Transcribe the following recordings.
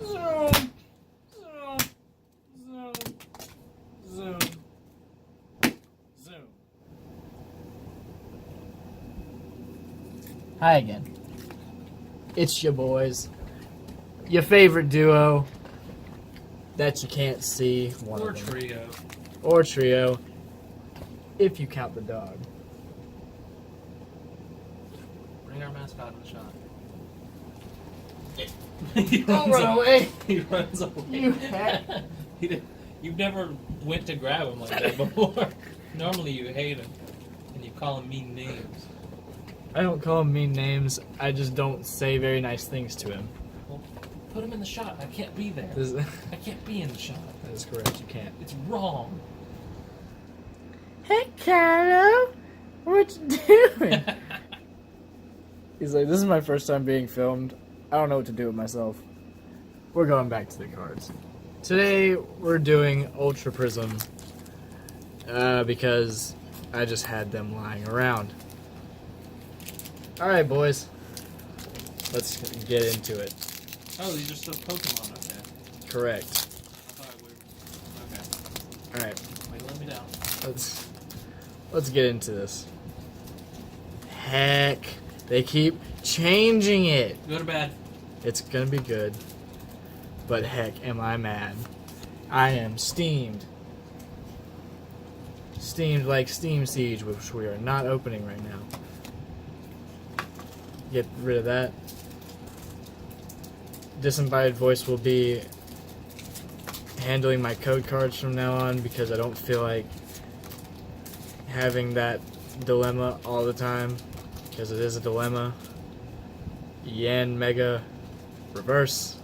Zoom. Zoom. Zoom. Zoom. Zoom. Hi again. It's your boys. Your favorite duo that you can't see. One Or of them. trio. Or trio. If you count the dog. Bring our mascot in the shot. Don't run away. He runs away. You heck. You've never went to grab him like that before. Normally you hate him. And you call him mean names. I don't call him mean names. I just don't say very nice things to him. Well, put him in the shot. I can't be there. I can't be in the shot. That is correct. You can't. It's wrong. Hey, Carlo. What you doing? He's like, this is my first time being filmed. I don't know what to do with myself. We're going back to the cards. Today, we're doing Ultra Prism. Because I just had them lying around. Alright, boys. Let's get into it. Oh, these are still Pokemon, okay. Correct. I thought I would. Okay. Alright, Wait, let me down. let's get into this. Heck, they keep changing it. Go to bed. It's gonna be good. But heck, am I mad. I am steamed. Steamed like Steam Siege, which we are not opening right now. Get rid of that. Disembodied voice will be handling my code cards from now on because I don't feel like having that dilemma all the time because it is a dilemma. Yen Mega Reverse.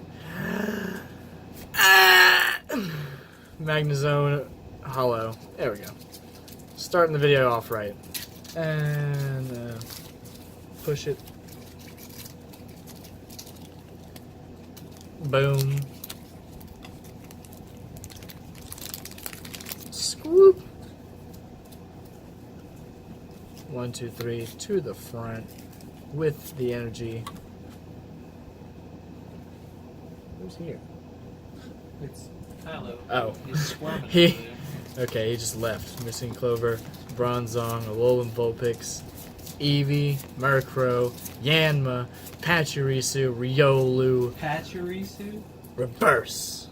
Magnezone Hollow. There we go. Starting the video off right. And push it. Boom. Scoop. 1, 2, 3 to the front with the energy. Who's here? It's Kylo. Oh. He's squirming. Okay, he just left. Missing Clover, Bronzong, Alolan Vulpix, Eevee, Murkrow, Yanma, Pachirisu, Riolu, Pachirisu? Reverse.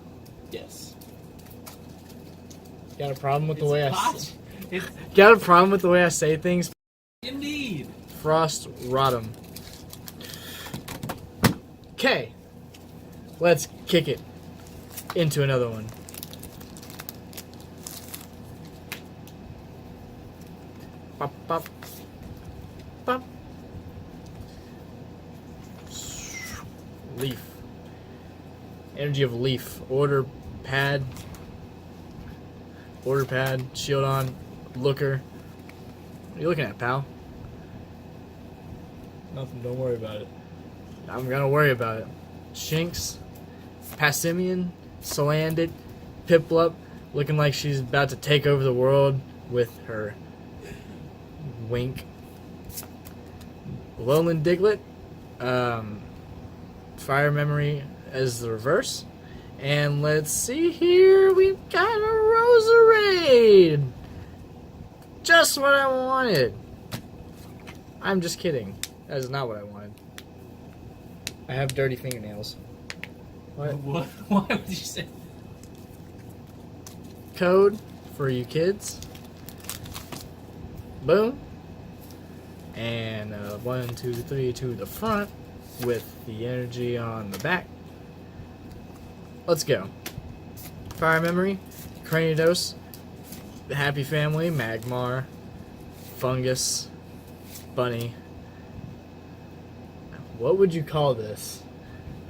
Yes. Got a problem with the way It's Got a problem with the way I say things? indeed. Frost Rotom. Okay. Let's kick it into another one. Pop, pop, pop. Leaf. Energy of Leaf. Order pad. Order pad. Shield on. Looker. What are you looking at, pal? Nothing. Don't worry about it. I'm gonna worry about it. Shinx. Passimian. Salandit. Piplup. Looking like she's about to take over the world with her wink. Alolan Diglett. Fire Memory as the reverse. And let's see here. We've got a Roserade. Just what I wanted. I'm just kidding. That is not what I wanted. I have dirty fingernails. What? Why would you say? Code for you kids. Boom. And 1, 2, 3 to the front with the energy on the back. Let's go. Fire Memory, Cranidos, the Happy Family, Magmar, Fungus, Bunny. What would you call this?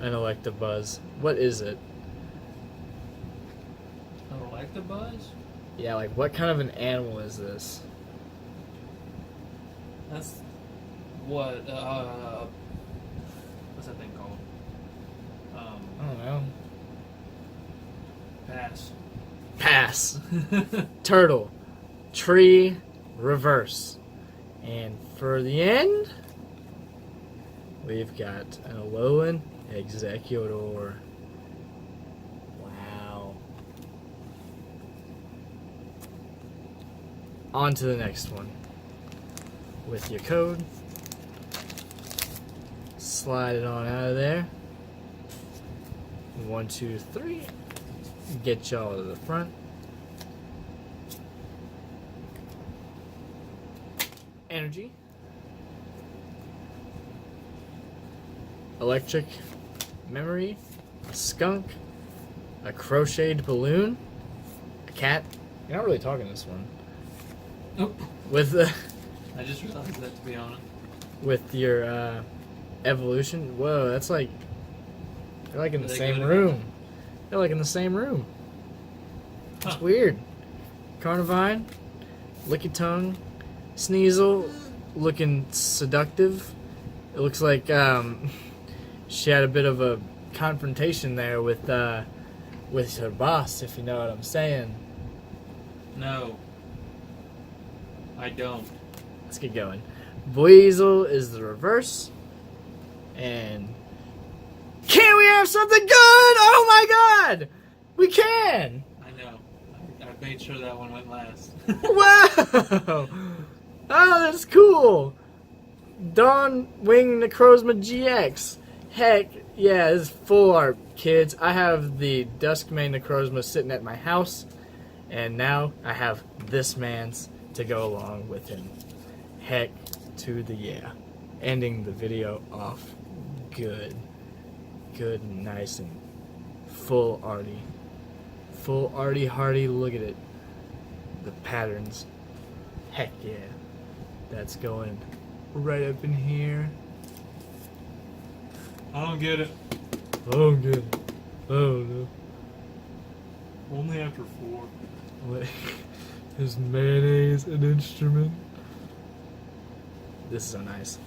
An Electabuzz. What is it? An Electabuzz? Yeah, like what kind of an animal is this? That's what, what's that thing called? I don't know. Pass. Pass. Turtle. Tree. Reverse. And for the end, we've got an Alolan Executor. On to the next one. With your code. Slide it on out of there. 1, 2, 3. Get y'all to the front. Energy. Electric memory. A skunk. A crocheted balloon. A cat. You're not really talking this one. Nope. With the I just realized that, to be honest. with your evolution. Whoa, that's like they're like in the Are they same good room. again? They're like in the same room. It's Huh. weird. Carnivine, Licky Tongue, Sneasel, looking seductive. It looks like she had a bit of a confrontation there with her boss, if you know what I'm saying. No. I don't. Let's get going. Weasel is the reverse. And can we have something good? Oh my god! We can! I know. I made sure that one went last. Wow! Oh, that's cool! Dawn Wing Necrozma GX. Heck, yeah, this is full art, kids. I have the Duskmane Necrozma sitting at my house, and now I have this man's to go along with him. Heck to the yeah. Ending the video off good. Good and nice and full arty. Full arty hardy, look at it. The patterns. Heck yeah. That's going right up in here. I don't get it. Oh good. Oh no. Only after 4. What? Is mayonnaise an instrument? This is so nice.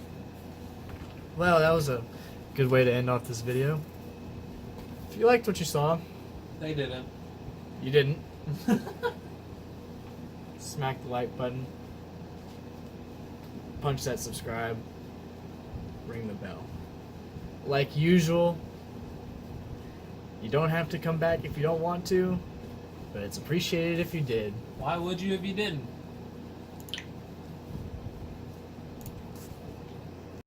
Well, that was a good way to end off this video. If you liked what you saw, They didn't. you didn't. Smack the like button. Punch that subscribe. Ring the bell. Like usual, you don't have to come back if you don't want to, but it's appreciated if you did. Why would you if you didn't?